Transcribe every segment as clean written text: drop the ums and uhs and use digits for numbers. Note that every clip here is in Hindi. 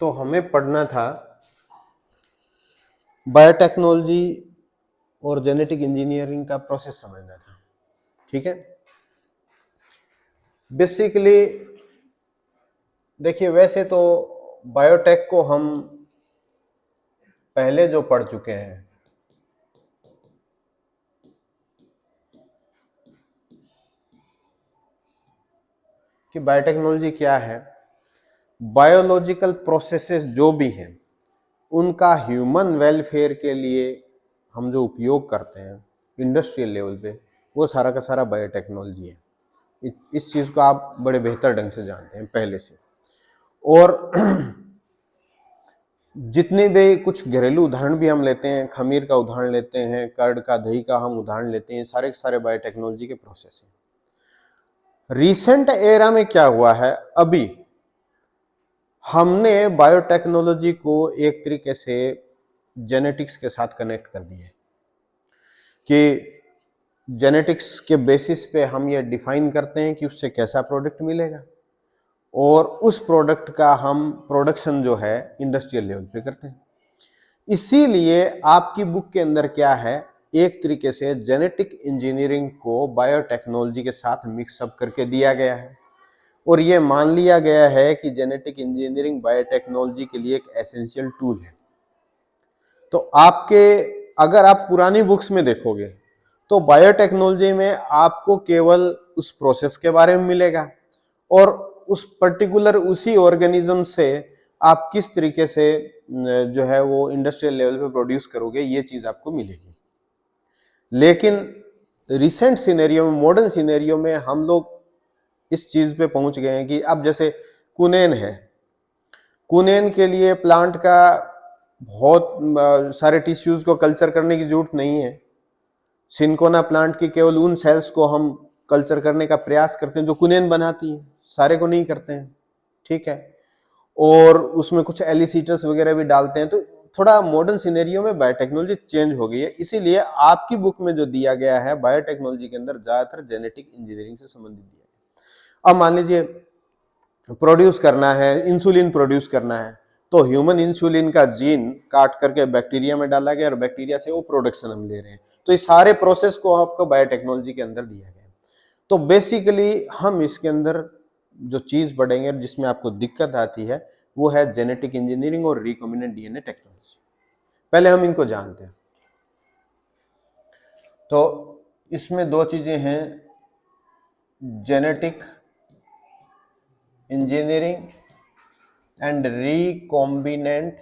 तो हमें पढ़ना था बायोटेक्नोलॉजी और जेनेटिक इंजीनियरिंग का प्रोसेस समझना था। ठीक है, बेसिकली देखिए, वैसे तो बायोटेक को हम पहले जो पढ़ चुके हैं कि बायोटेक्नोलॉजी क्या है, बायोलॉजिकल प्रोसेसेस जो भी हैं उनका ह्यूमन वेलफेयर के लिए हम जो उपयोग करते हैं इंडस्ट्रियल लेवल पे, वो सारा का सारा बायोटेक्नोलॉजी है। इस चीज़ को आप बड़े बेहतर ढंग से जानते हैं पहले से। और जितने भी कुछ घरेलू उदाहरण भी हम लेते हैं, खमीर का उदाहरण लेते हैं, कर्ड का, दही का हम उदाहरण लेते हैं, सारे के सारे बायोटेक्नोलॉजी के प्रोसेस हैं। रिसेंट एरा में क्या हुआ है, अभी हमने बायोटेक्नोलॉजी को एक तरीके से जेनेटिक्स के साथ कनेक्ट कर दिया है कि जेनेटिक्स के बेसिस पे हम ये डिफाइन करते हैं कि उससे कैसा प्रोडक्ट मिलेगा और उस प्रोडक्ट का हम प्रोडक्शन जो है इंडस्ट्रियल लेवल पे करते हैं। इसीलिए आपकी बुक के अंदर क्या है, एक तरीके से जेनेटिक इंजीनियरिंग को बायोटेक्नोलॉजी के साथ मिक्सअप करके दिया गया है और ये मान लिया गया है कि जेनेटिक इंजीनियरिंग बायोटेक्नोलॉजी के लिए एक एसेंशियल टूल है। तो आपके अगर आप पुरानी बुक्स में देखोगे तो बायोटेक्नोलॉजी में आपको केवल उस प्रोसेस के बारे में मिलेगा और उस पर्टिकुलर उसी ऑर्गेनिज्म से आप किस तरीके से जो है वो इंडस्ट्रियल लेवल पे प्रोड्यूस करोगे, ये चीज आपको मिलेगी। लेकिन रिसेंट सिनेरियो में, मॉडर्न सिनेरियो में हम लोग इस चीज पे पहुंच गए हैं कि अब जैसे कुनेन है, कुनेन के लिए प्लांट का बहुत सारे टिश्यूज को कल्चर करने की जरूरत नहीं है। सिंकोना प्लांट की केवल उन सेल्स को हम कल्चर करने का प्रयास करते हैं जो कुनेन बनाती है, सारे को नहीं करते हैं। ठीक है, और उसमें कुछ एलिसिटर्स वगैरह भी डालते हैं। तो थोड़ा मॉडर्न सिनेरियो में बायोटेक्नोलॉजी चेंज हो गई है। इसीलिए आपकी बुक में जो दिया गया है बायोटेक्नोलॉजी के अंदर ज्यादातर जेनेटिक इंजीनियरिंग से संबंधित दिया है। अब मान लीजिए प्रोड्यूस करना है, इंसुलिन प्रोड्यूस करना है, तो ह्यूमन इंसुलिन का जीन काट करके बैक्टीरिया में डाला गया और बैक्टीरिया से वो प्रोडक्शन हम ले रहे हैं। तो इस सारे प्रोसेस को आपको बायोटेक्नोलॉजी के अंदर दिया गया है। तो बेसिकली हम इसके अंदर जो चीज पढ़ेंगे जिसमें आपको दिक्कत आती है वो है जेनेटिक इंजीनियरिंग और रिकॉम्बिनेंट डीएनए टेक्नोलॉजी। पहले हम इनको जानते हैं। तो इसमें दो चीजें हैं, genetic engineering and recombinant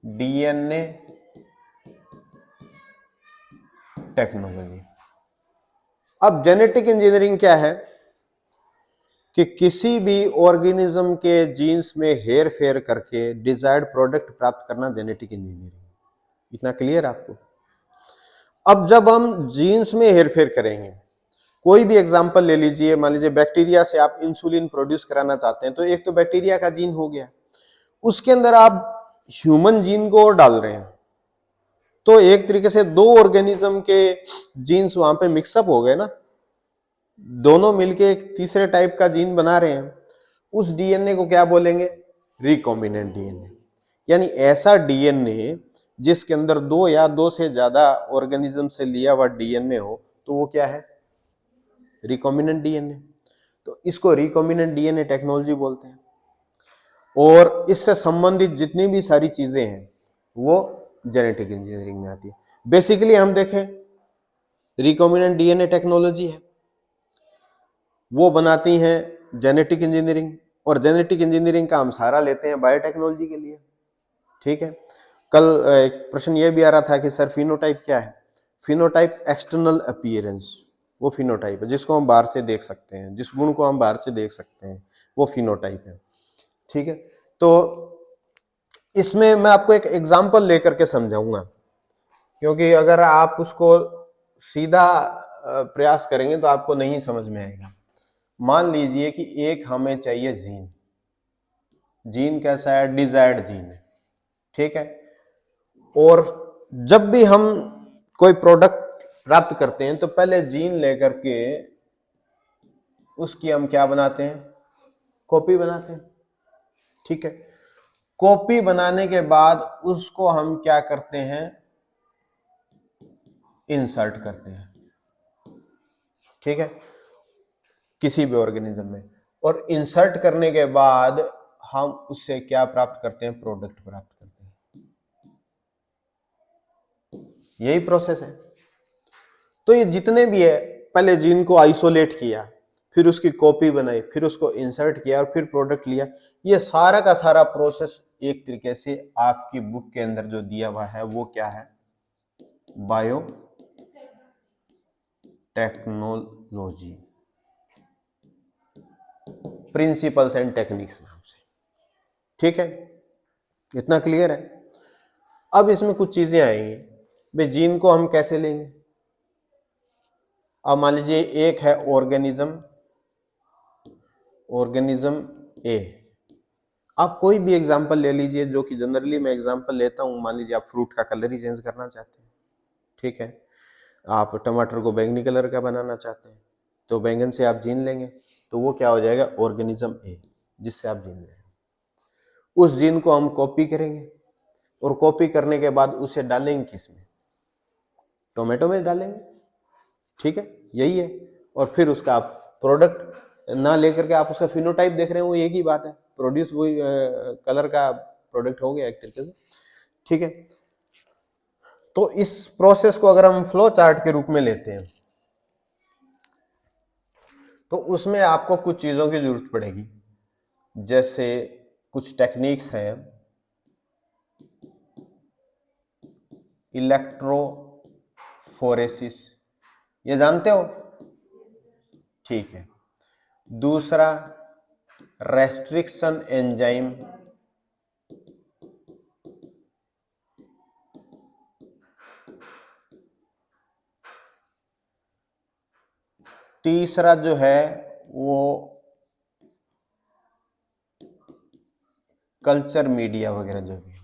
DNA technology. अब जेनेटिक इंजीनियरिंग क्या है कि किसी भी ऑर्गेनिज्म के जीन्स में हेर फेर करके डिजायर्ड प्रोडक्ट प्राप्त करना जेनेटिक इंजीनियरिंग। इतना क्लियर आपको? अब जब हम जीन्स में हेर फेर करेंगे, कोई भी एग्जांपल ले लीजिए, मान लीजिए बैक्टीरिया से आप इंसुलिन प्रोड्यूस कराना चाहते हैं, तो एक तो बैक्टीरिया का जीन हो गया, उसके अंदर आप ह्यूमन जीन को और डाल रहे हैं, तो एक तरीके से दो ऑर्गेनिज्म के जीन्स वहां पे मिक्सअप हो गए ना, दोनों मिलके एक तीसरे टाइप का जीन बना रहे हैं। उस डीएनए को क्या बोलेंगे? Recombinant DNA. यानी ऐसा डीएनए जिसके अंदर दो या दो से ज्यादा ऑर्गेनिज्म से लिया हुआ डीएनए हो, तो वो क्या है? Recombinant DNA. तो इसको रिकॉम्बिनेंट डीएनए टेक्नोलॉजी बोलते हैं। और इससे संबंधित जितनी भी सारी चीजें हैं वो जेनेटिक इंजीनियरिंग में आती है। बेसिकली हम देखें, रिकॉम्बिनेंट डीएनए टेक्नोलॉजी है, वो बनाती हैं जेनेटिक इंजीनियरिंग, और जेनेटिक इंजीनियरिंग का हम सहारा लेते हैं बायोटेक्नोलॉजी के लिए। ठीक है, कल एक प्रश्न ये भी आ रहा था कि सर फिनोटाइप क्या है? फिनोटाइप एक्सटर्नल अपीयरेंस, वो फिनोटाइप है जिसको हम बाहर से देख सकते हैं, जिस गुण को हम बाहर से देख सकते हैं, वो फिनोटाइप है। ठीक है, तो इसमें मैं आपको एक एग्जांपल लेकर के समझाऊंगा, क्योंकि अगर आप उसको सीधा प्रयास करेंगे तो आपको नहीं समझ में आएगा। मान लीजिए कि एक हमें चाहिए जीन, जीन कैसा है? डिजायर्ड जीन है। ठीक है, और जब भी हम कोई प्रोडक्ट प्राप्त करते हैं तो पहले जीन लेकर के उसकी हम क्या बनाते हैं? कॉपी बनाते हैं। ठीक है। कॉपी बनाने के बाद उसको हम क्या करते हैं, इंसर्ट करते हैं, ठीक है, किसी भी ऑर्गेनिज्म में। और इंसर्ट करने के बाद हम उससे क्या प्राप्त करते हैं, प्रोडक्ट प्राप्त करते हैं। यही प्रोसेस है। तो ये जितने भी है, पहले जीन को आइसोलेट किया, फिर उसकी कॉपी बनाई, फिर उसको इंसर्ट किया और फिर प्रोडक्ट लिया, ये सारा का सारा प्रोसेस एक तरीके से आपकी बुक के अंदर जो दिया हुआ है वो क्या है, bio technology principles and techniques नाम से। ठीक है, इतना क्लियर है। अब इसमें कुछ चीजें आएंगी, भाई जीन को हम कैसे लेंगे। अब मान लीजिए एक है ऑर्गेनिज्म ए, आप कोई भी एग्जांपल ले लीजिए, जो कि जनरली मैं एग्जांपल लेता हूं। मान लीजिए आप फ्रूट का कलर ही चेंज करना चाहते हैं, ठीक है, आप टमाटर को बैंगनी कलर का बनाना चाहते हैं, तो बैंगन से आप जीन लेंगे, तो वो क्या हो जाएगा, ऑर्गेनिज्म ए, जिससे आप जीन लेंगे। उस जीन को हम कॉपी करेंगे और कॉपी करने के बाद उसे डालेंगे किसमें, टोमेटो में डालेंगे, ठीक है, यही है। और फिर उसका आप प्रोडक्ट ना लेकर के आप उसका फिनोटाइप देख रहे हैं, वो एक ही बात है, प्रोड्यूस वही कलर का प्रोडक्ट हो गया एक तरीके से, ठीक है। तो इस प्रोसेस को अगर हम फ्लो चार्ट के रूप में लेते हैं, तो उसमें आपको कुछ चीजों की जरूरत पड़ेगी, जैसे कुछ टेक्निक्स हैं, इलेक्ट्रोफोरेसिस, ये जानते हो, ठीक है। दूसरा रेस्ट्रिक्शन एंजाइम, तीसरा जो है वो कल्चर मीडिया वगैरह जो भी है।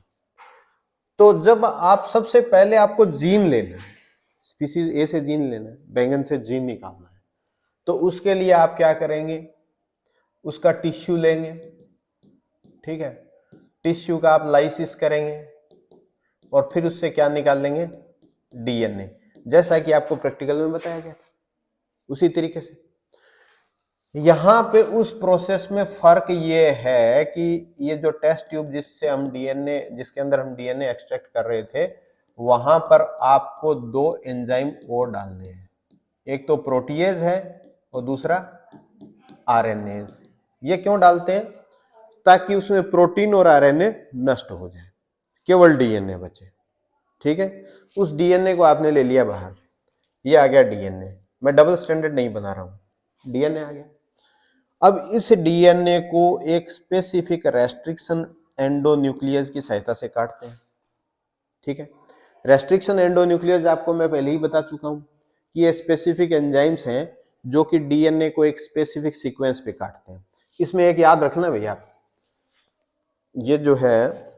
तो जब आप सबसे पहले आपको जीन लेना है, स्पीसीज ए से जीन लेना है, बैंगन से जीन निकालना है, तो उसके लिए आप क्या करेंगे, उसका टिश्यू लेंगे, ठीक है, टिश्यू का आप लाइसिस करेंगे और फिर उससे क्या निकाल लेंगे, डीएनए, जैसा कि आपको प्रैक्टिकल में बताया गया था उसी तरीके से। यहां पे उस प्रोसेस में फर्क ये है कि ये जो टेस्ट ट्यूब जिससे हम डीएनए, जिसके अंदर हम डीएनए एक्सट्रैक्ट कर रहे थे, वहां पर आपको दो एंजाइम और डालने हैं, एक तो प्रोटीएज है और दूसरा आरएनएज। ये क्यों डालते हैं, ताकि उसमें प्रोटीन और आरएनए नष्ट हो जाए, केवल डीएनए बचे, ठीक है। उस डीएनए को आपने ले लिया बाहर, ये आ गया डीएनए, मैं डबल स्टैंडर्ड नहीं बना रहा हूं, डीएनए आ गया। अब इस डीएनए को एक स्पेसिफिक रेस्ट्रिक्शन एंडोन्यूक्लियस की सहायता से काटते हैं, ठीक है। रेस्ट्रिक्शन एंडोन्यूक्लियस आपको मैं पहले ही बता चुका हूं कि ये स्पेसिफिक एंजाइम्स हैं जो कि डीएनए को एक स्पेसिफिक सीक्वेंस पे काटते हैं। इसमें एक याद रखना भैया, ये जो है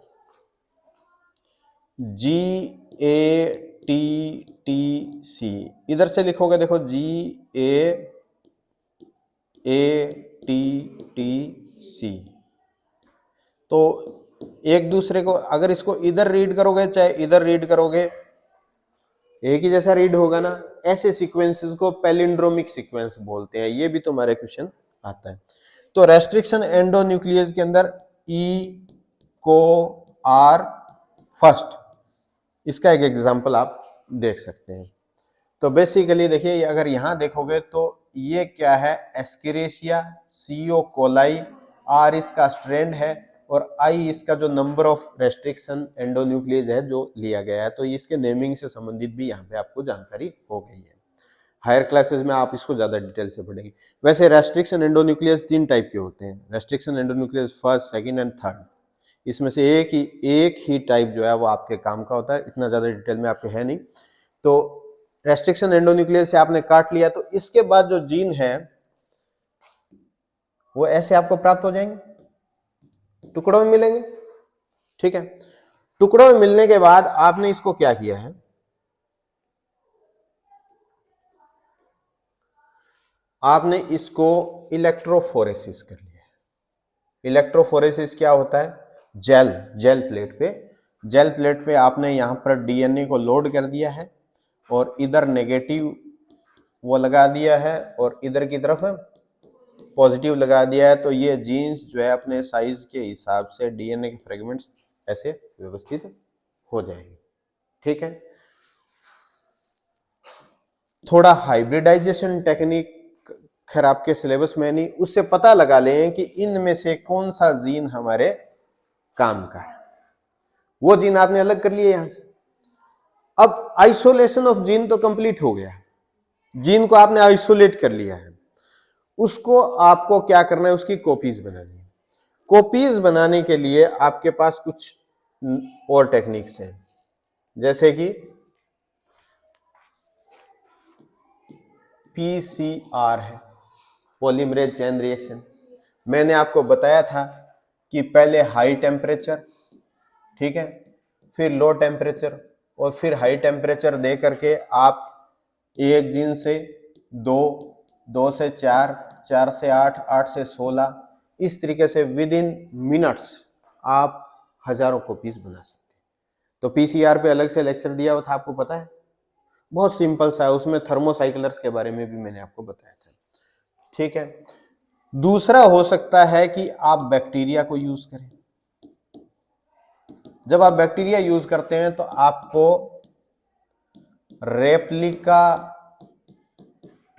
GATTC, इधर से लिखोगे देखो GATTC, तो एक दूसरे को अगर इसको इधर रीड करोगे चाहे इधर रीड करोगे, एक ही जैसा रीड होगा ना। ऐसे सीक्वेंसेस को पैलिंड्रोमिक सीक्वेंस बोलते हैं, ये भी तुम्हारे क्वेश्चन आता है। तो रेस्ट्रिक्शन एंडोन्यूक्लियस के अंदर E को R फर्स्ट, इसका एक एग्जांपल आप देख सकते हैं। तो बेसिकली देखिए, अगर यहां देखोगे तो ये क्या है, एस्केरेशिया, CO कोलाई, R इसका स्ट्रैंड है और I इसका जो नंबर ऑफ रेस्ट्रिक्शन एंडोन्यूक्लियस है जो लिया गया है। तो इसके नेमिंग से संबंधित भी यहाँ पे आपको जानकारी हो गई है। हायर क्लासेस में आप इसको ज्यादा डिटेल से पढ़ेंगे। वैसे रेस्ट्रिक्शन एंडोन्यूक्लियस 3 टाइप के होते हैं, restriction endonuclease first, second and third. इसमें से एक ही टाइप जो है वो आपके काम का होता है, इतना ज्यादा डिटेल में आपके है नहीं। तो रेस्ट्रिक्शन एंडोन्यूक्लियस से आपने काट लिया, तो इसके बाद जो जीन है वो ऐसे आपको प्राप्त हो जाएंगे, टुकड़ों में मिलेंगे, ठीक है। टुकड़ों में मिलने के बाद आपने इसको क्या किया है, आपने इसको इलेक्ट्रोफोरेसिस कर लिया, इलेक्ट्रोफोरेसिस क्या होता है? जेल प्लेट पे आपने यहाँ पर डीएनए को लोड कर दिया है और इधर नेगेटिव वो लगा दिया है और इधर की तरफ पॉजिटिव लगा दिया है, तो ये जीन्स जो है अपने साइज के हिसाब से डीएनए के फ्रेगमेंट्स ऐसे व्यवस्थित हो जाएंगे। ठीक है, थोड़ा हाइब्रिडाइजेशन टेक्निक खैर आपके सिलेबस में नहीं, उससे पता लगा लें कि इनमें से कौन सा जीन हमारे काम का है। वो जीन आपने अलग कर लिया यहां से। अब आइसोलेशन ऑफ जीन तो कंप्लीट हो गया, जीन को आपने आइसोलेट कर लिया है, उसको आपको क्या करना है? उसकी कॉपीज बनानी है। कॉपीज बनाने के लिए आपके पास कुछ और टेक्निक्स हैं, जैसे कि पीसीआर है, पॉलीमरेज चेन रिएक्शन। मैंने आपको बताया था कि पहले हाई टेम्परेचर, ठीक है, फिर लो टेम्परेचर और फिर हाई टेम्परेचर दे करके आप एक जीन से 2, 2 से 4, 4 से 8, 8 से 16, इस तरीके से विद इन मिनट्स आप हजारों कॉपीज बना सकते हैं। तो पीसीआर पे अलग से लेक्चर दिया हुआ था, आपको पता है, बहुत सिंपल सा है, उसमें थर्मोसाइक्लर्स के बारे में भी मैंने आपको बताया था। ठीक है, दूसरा हो सकता है कि आप बैक्टीरिया को यूज करें। जब आप बैक्टीरिया यूज करते हैं तो आपको रेप्लिका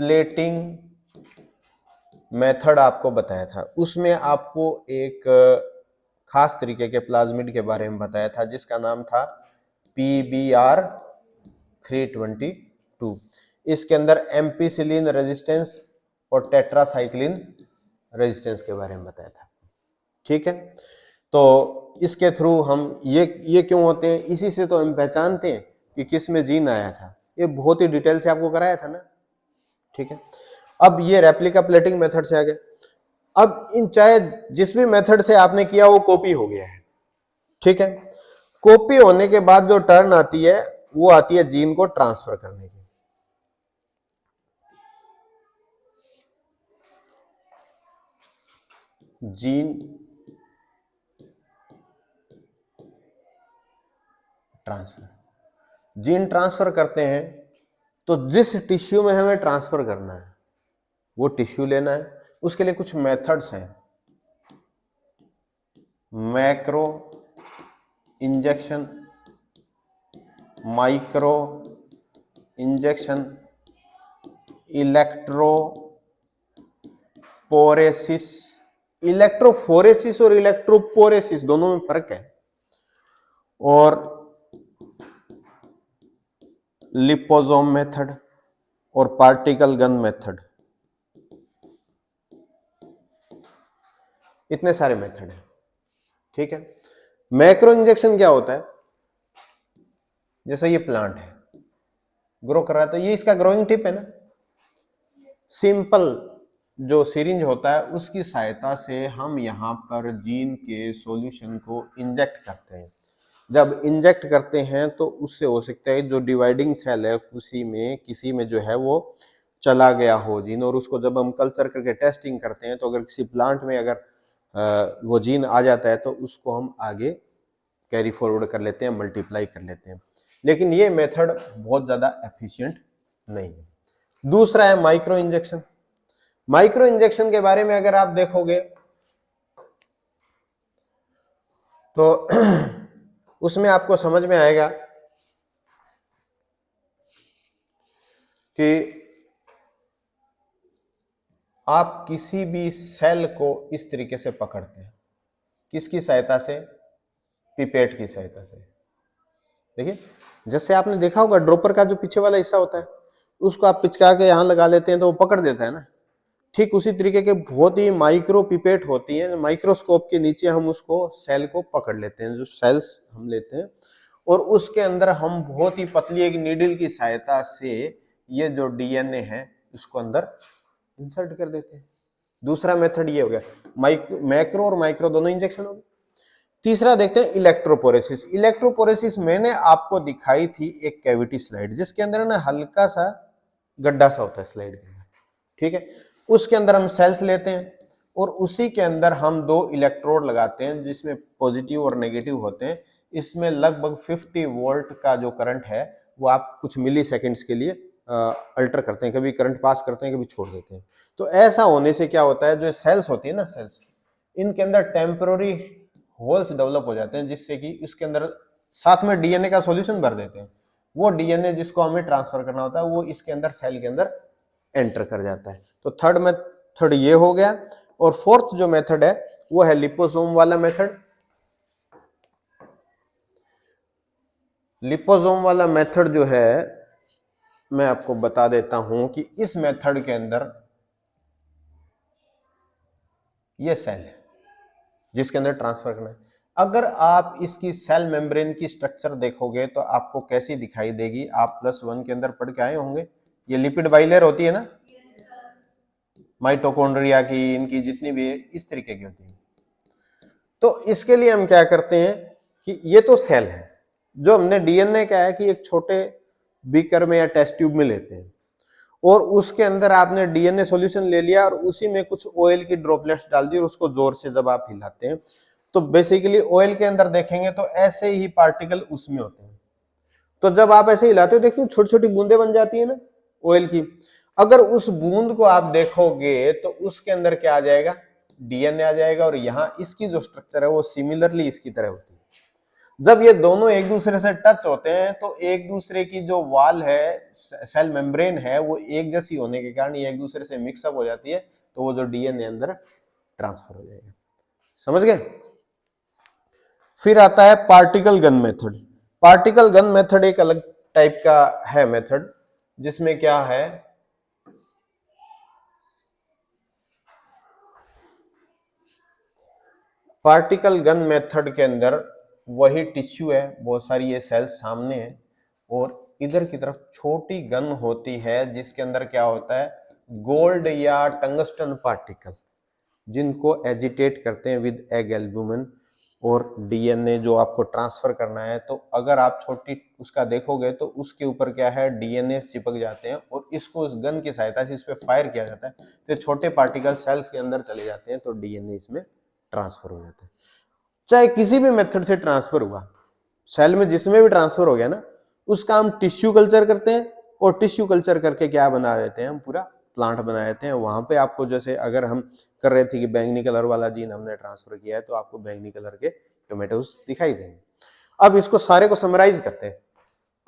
प्लेटिंग मेथड आपको बताया था, उसमें आपको एक खास तरीके के प्लाज्मिड के बारे में बताया था जिसका नाम था PBr 322। इसके अंदर एम्पिसिलिन रेजिस्टेंस और टेट्रासाइक्लिन रेजिस्टेंस के बारे में बताया था। ठीक है, तो इसके थ्रू हम ये क्यों होते हैं, इसी से तो हम पहचानते हैं कि किस में जीन आया था, ये बहुत ही डिटेल से आपको कराया था ना। ठीक है, अब ये रेप्लिका प्लेटिंग मेथड से आ गए। अब इन चाहे जिस भी मेथड से आपने किया वो कॉपी हो गया है। ठीक है, कॉपी होने के बाद जो टर्न आती है वो आती है जीन को ट्रांसफर करने की। जीन ट्रांसफर, जीन ट्रांसफर करते हैं तो जिस टिश्यू में हमें ट्रांसफर करना है वो टिश्यू लेना है, उसके लिए कुछ मेथड्स हैं। Macro injection, micro injection, electroporation. Electrophoresis और इलेक्ट्रोपोरेसिस दोनों में फर्क है। और लिपोसोम मेथड और पार्टिकल गन मेथड, इतने सारे मेथड हैं। ठीक है, मैक्रो इंजेक्शन क्या होता है? जैसे ये प्लांट है, ग्रो कर रहा है, तो ये इसका ग्रोइंग टिप है ना, सिंपल जो सिरिंज होता है उसकी सहायता से हम यहाँ पर जीन के सॉल्यूशन को इंजेक्ट करते हैं। जब इंजेक्ट करते हैं तो उससे हो सकता है जो डिवाइडिंग सेल है किसी में जो है वो चला गया हो जीन, और उसको जब हम कल्चर करके टेस्टिंग करते हैं तो अगर किसी प्लांट में अगर वो जीन आ जाता है तो उसको हम आगे कैरी फॉरवर्ड कर लेते हैं, मल्टीप्लाई कर लेते हैं। लेकिन ये मेथड बहुत ज्यादा एफिशिएंट नहीं है। दूसरा है माइक्रो इंजेक्शन। माइक्रो इंजेक्शन के बारे में अगर आप देखोगे तो उसमें आपको समझ में आएगा कि आप किसी भी सेल को इस तरीके से पकड़ते हैं, किसकी सहायता से? पिपेट की सहायता से। देखिए, जैसे आपने देखा होगा ड्रॉपर का जो पीछे वाला हिस्सा होता है उसको आप पिचका के यहां लगा लेते हैं तो वो पकड़ देता है ना। ठीक उसी तरीके के बहुत ही माइक्रो पिपेट होती है, माइक्रोस्कोप के नीचे हम उसको सेल को पकड़ लेते हैं, जो सेल्स हम लेते हैं, और उसके अंदर हम बहुत ही पतली एक नीडल की सहायता से ये जो डीएनए है इसको अंदर इंसर्ट कर देते हैं। दूसरा मेथड ये हो गया, मैक्रो और माइक्रो दोनों इंजेक्शन हो गए। तीसरा देखते हैं इलेक्ट्रोपोरेसिस। इलेक्ट्रोपोरेसिस मैंने आपको दिखाई थी एक कैविटी स्लाइड, जिसके अंदर ना हल्का सा गड्ढा सा होता है स्लाइड के अंदर। ठीक है, उसके अंदर हम सेल्स लेते हैं, और उसी के अंदर हम 2 इलेक्ट्रोड लगाते हैं जिसमें पॉजिटिव और नेगेटिव होते हैं। इसमें लगभग 50 वोल्ट का जो करंट है वो आप कुछ मिली सेकेंड्स के लिए अल्टर करते हैं, कभी करंट पास करते हैं, कभी छोड़ देते हैं। तो ऐसा होने से क्या होता है, जो सेल्स होती है ना, सेल्स, इनके अंदर टेम्पररी होल्स डेवलप हो जाते हैं, जिससे कि इसके अंदर साथ में डीएनए का सॉल्यूशन भर देते हैं। वो डीएनए जिसको हमें ट्रांसफर करना होता है वो इसके अंदर सेल के अंदर एंटर कर जाता है। तो थर्ड मेथड ये हो गया। और फोर्थ जो मेथड है वो है लिपोसोम वाला मेथड। लिपोसोम वाला मेथड जो है मैं आपको बता देता हूं कि इस मेथड के अंदर ये सेल है जिसके अंदर ट्रांसफर करना है। अगर आप इसकी सेल मेम्ब्रेन की स्ट्रक्चर देखोगे तो आपको कैसी दिखाई देगी, आप +1 के अंदर पढ़ के आए होंगे। ये लिपिड बाइलेयर होती है ना, माइटोकॉन्ड्रिया की, इनकी जितनी भी इस तरीके की होती है। तो इसके लिए हम क्या करते हैं कि ये तो सेल है, जो हमने डीएनए का है कि एक छोटे बीकर में या टेस्ट ट्यूब में लेते हैं और उसके अंदर आपने डीएनए सॉल्यूशन ले लिया और उसी में कुछ ऑयल की ड्रॉपलेट्स डाल दी और उसको जोर से जब आप हिलाते हैं तो बेसिकली ऑयल के अंदर देखेंगे तो ऐसे ही पार्टिकल उसमें होते हैं। तो जब आप ऐसे हिलाते हो देखिए छोटी छोटी बूंदें बन जाती है ना ऑयल की। अगर उस बूंद को आप देखोगे तो उसके अंदर क्या आ जाएगा, डीएनए आ जाएगा और यहां इसकी जो स्ट्रक्चर है वो सिमिलरली इसकी तरह होती है। जब ये दोनों एक दूसरे से टच होते हैं तो एक दूसरे की जो वॉल है, सेल मेम्ब्रेन है, वो एक जैसी होने के कारण ये एक दूसरे से मिक्सअप हो जाती है, तो वो जो डीएनए अंदर ट्रांसफर हो जाएगा। समझ गए? फिर आता है particle gun method. Particle gun method एक अलग टाइप का है मेथड, जिसमें क्या है, पार्टिकल गन मेथड के अंदर वही टिश्यू है, बहुत सारी ये सेल्स सामने है और इधर की तरफ छोटी गन होती है जिसके अंदर क्या होता है, गोल्ड या टंगस्टन पार्टिकल, जिनको एजिटेट करते हैं विद एग एल्बुमिन और डीएनए जो आपको ट्रांसफर करना है। तो अगर आप छोटी उसका देखोगे तो उसके ऊपर क्या है, डीएनए चिपक जाते हैं और इसको उस गन की सहायता से इस पे फायर किया जाता है तो छोटे पार्टिकल सेल्स के अंदर चले जाते हैं, तो डीएनए इसमें ट्रांसफर हो जाता है। चाहे किसी भी मेथड से ट्रांसफर हुआ, सेल में जिसमें भी ट्रांसफर हो गया ना, उसका हम टिश्यू कल्चर करते हैं और टिश्यू कल्चर करके क्या बना देते हैं, हम पूरा प्लांट बना देते हैं। वहां पे आपको जैसे अगर हम कर रहे थे कि बैंगनी कलर वाला जीन हमने ट्रांसफर किया है तो आपको बैंगनी कलर के टोमेटोज दिखाई देंगे। अब इसको सारे को समराइज करते हैं,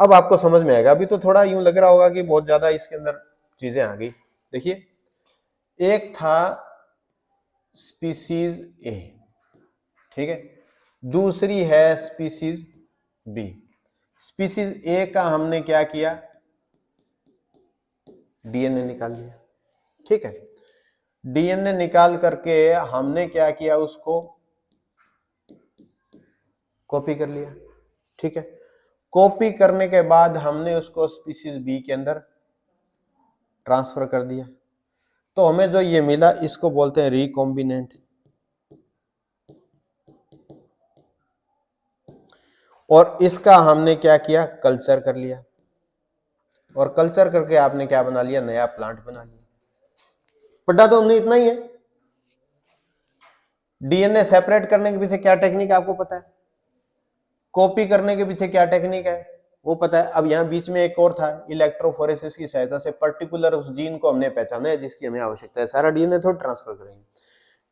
अब आपको समझ में आएगा। अभी तो थोड़ा यूं लग रहा होगा कि बहुत ज्यादा इसके अंदर चीजें आ गई। देखिए, एक था स्पीसीज ए, ठीक है, दूसरी है स्पीसीज बी। स्पीसीज ए का हमने क्या किया, डीएनए निकाल लिया, ठीक है। डीएनए निकाल करके हमने क्या किया, उसको कॉपी कर लिया, ठीक है। कॉपी करने के बाद हमने उसको स्पीसीज बी के अंदर ट्रांसफर कर दिया, तो हमें जो ये मिला इसको बोलते हैं रिकॉम्बिनेंट। और इसका हमने क्या किया, कल्चर कर लिया और कल्चर करके आपने क्या बना लिया, नया प्लांट बना लिया। पढ़ा तो हमने इतना ही है। डीएनए सेपरेट करने के पीछे क्या टेक्निक आपको पता है, कॉपी करने के पीछे क्या टेक्निक है वो पता है। अब यहाँ बीच में एक और था, इलेक्ट्रोफोरेसिस की सहायता से पर्टिकुलर उस जीन को हमने पहचाना है जिसकी हमें आवश्यकता है, सारा डीएनए थोड़ा ट्रांसफर करेंगे।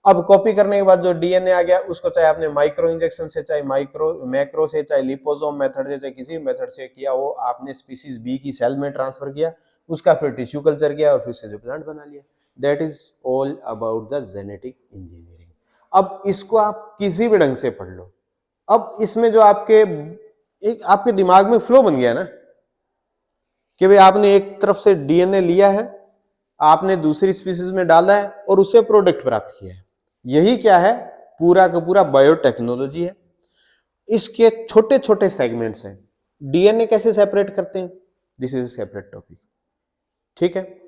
अब कॉपी करने के बाद जो डीएनए आ गया उसको चाहे आपने माइक्रो इंजेक्शन से, चाहे मैक्रो से, चाहे लिपोसोम मेथड से, चाहे किसी मेथड से किया, वो आपने स्पीसीज बी की सेल में ट्रांसफर किया, उसका फिर टिश्यू कल्चर किया और फिर से जो प्लांट बना लिया। That is all about the genetic engineering. अब इसको आप किसी भी ढंग से पढ़ लो। अब इसमें जो आपके दिमाग में फ्लो बन गया ना कि भाई आपने एक तरफ से डीएनए लिया है, आपने दूसरी स्पीसीज में डाला है और उससे प्रोडक्ट प्राप्त किया है। यही क्या है, पूरा का पूरा बायोटेक्नोलॉजी है। इसके छोटे छोटे सेगमेंट्स हैं। डीएनए कैसे सेपरेट करते हैं, दिस इज सेपरेट टॉपिक, ठीक है।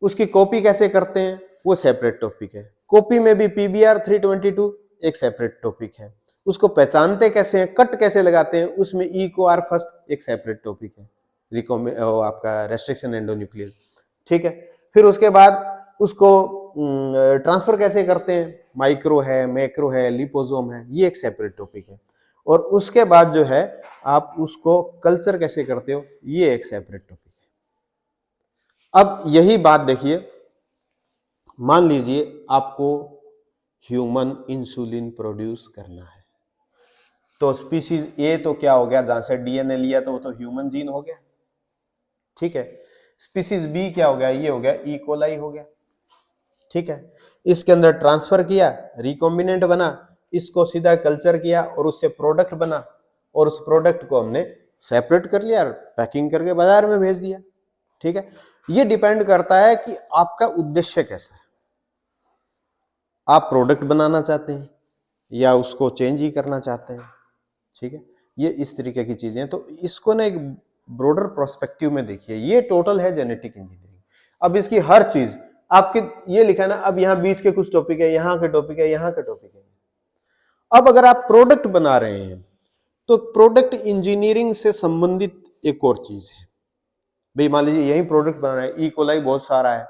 उसकी कॉपी कैसे करते हैं, वो सेपरेट टॉपिक है। कॉपी में भी पीबीआर 322 एक सेपरेट टॉपिक है। उसको पहचानते कैसे हैं, कट कैसे लगाते हैं, उसमें ई को आर फर्स्ट एक सेपरेट टॉपिक है, आपका रेस्ट्रिक्शन एंडोन्यूक्लियस, ठीक है। फिर उसके बाद उसको ट्रांसफर कैसे करते हैं, माइक्रो है, मैक्रो है, लिपोसोम है, ये एक सेपरेट टॉपिक है। और उसके बाद जो है आप उसको कल्चर कैसे करते हो, ये एक सेपरेट टॉपिक है। अब यही बात देखिए, मान लीजिए आपको ह्यूमन इंसुलिन प्रोड्यूस करना है, तो स्पीसीज ए तो क्या हो गया, जहां से डीएनए लिया तो वो तो ह्यूमन जीन हो गया, ठीक है। स्पीसीज बी क्या हो गया, ये हो गया ई कोलाई हो गया, ठीक है। इसके अंदर ट्रांसफर किया, रिकॉम्बिनेंट बना, इसको सीधा कल्चर किया और उससे प्रोडक्ट बना, और उस प्रोडक्ट को हमने सेपरेट कर लिया, पैकिंग करके बाजार में भेज दिया, ठीक है। ये डिपेंड करता है कि आपका उद्देश्य कैसा है, आप प्रोडक्ट बनाना चाहते हैं या उसको चेंज ही करना चाहते हैं, ठीक है। ये इस तरीके की चीजें, तो इसको ना एक ब्रॉडर प्रोस्पेक्टिव में देखिए, ये टोटल है जेनेटिक इंजीनियरिंग। अब इसकी हर चीज आपके ये लिखा है ना, अब यहाँ बीच के कुछ टॉपिक है, यहाँ के टॉपिक है, यहाँ के टॉपिक है। अब अगर आप प्रोडक्ट बना रहे हैं तो प्रोडक्ट इंजीनियरिंग से संबंधित एक और चीज है भाई, मान लीजिए यही प्रोडक्ट बना रहे हैं, ई कोलाई बहुत सारा है,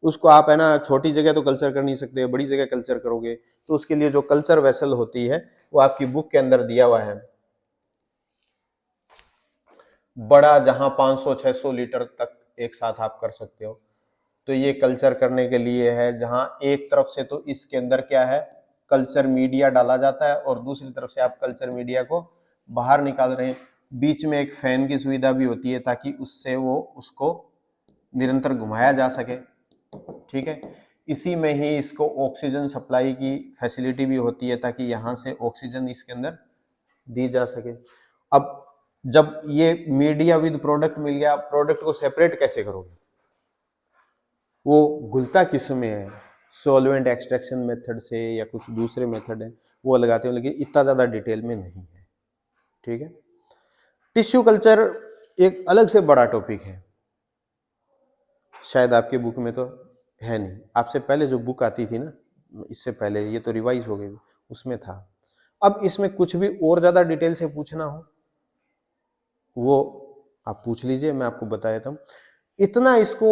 उसको आप है ना छोटी जगह तो कल्चर कर नहीं सकते, बड़ी जगह कल्चर करोगे तो उसके लिए जो कल्चर वेसल होती है वो आपकी बुक के अंदर दिया हुआ है, बड़ा जहां 500-600 लीटर तक एक साथ आप कर सकते हो। तो ये कल्चर करने के लिए है, जहां एक तरफ से तो इसके अंदर क्या है, कल्चर मीडिया डाला जाता है और दूसरी तरफ से आप कल्चर मीडिया को बाहर निकाल रहे हैं। बीच में एक फैन की सुविधा भी होती है ताकि उससे वो उसको निरंतर घुमाया जा सके, ठीक है। इसी में ही इसको ऑक्सीजन सप्लाई की फैसिलिटी भी होती है ताकि यहाँ से ऑक्सीजन इसके अंदर दी जा सके। अब जब ये मीडिया विद प्रोडक्ट मिल गया, प्रोडक्ट को सेपरेट कैसे करोगे, वो घुलता किस में है, सॉल्वेंट एक्सट्रैक्शन मेथड से या कुछ दूसरे मेथड है वो लगाते हो, लेकिन इतना ज़्यादा डिटेल में नहीं है, ठीक है। टिश्यू कल्चर एक अलग से बड़ा टॉपिक है, शायद आपके बुक में तो है नहीं, आपसे पहले जो बुक आती थी ना, इससे पहले, ये तो रिवाइज हो गई, उसमें था। अब इसमें कुछ भी और ज़्यादा डिटेल से पूछना हो वो आप पूछ लीजिए, मैं आपको बता देता हूँ। इतना इसको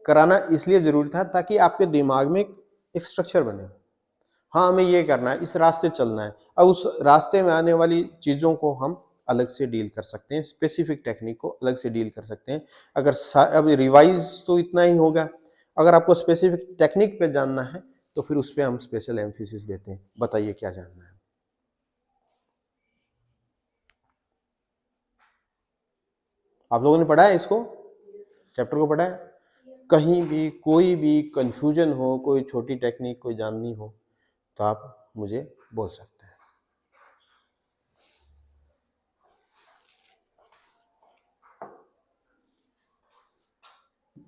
कराना इसलिए जरूरी था ताकि आपके दिमाग में एक स्ट्रक्चर बने, हाँ हमें ये करना है, इस रास्ते चलना है। अब उस रास्ते में आने वाली चीज़ों को हम अलग से डील कर सकते हैं, स्पेसिफिक टेक्निक को अलग से डील कर सकते हैं। अगर अब रिवाइज तो इतना ही होगा, अगर आपको स्पेसिफिक टेक्निक पे जानना है तो फिर उस पर हम स्पेशल एम्फेसिस देते हैं। बताइए क्या जानना है। आप लोगों ने पढ़ा है इसको, चैप्टर को पढ़ा है? कहीं भी कोई भी कंफ्यूजन हो, कोई छोटी टेक्निक कोई जाननी हो तो आप मुझे बोल सकते हैं।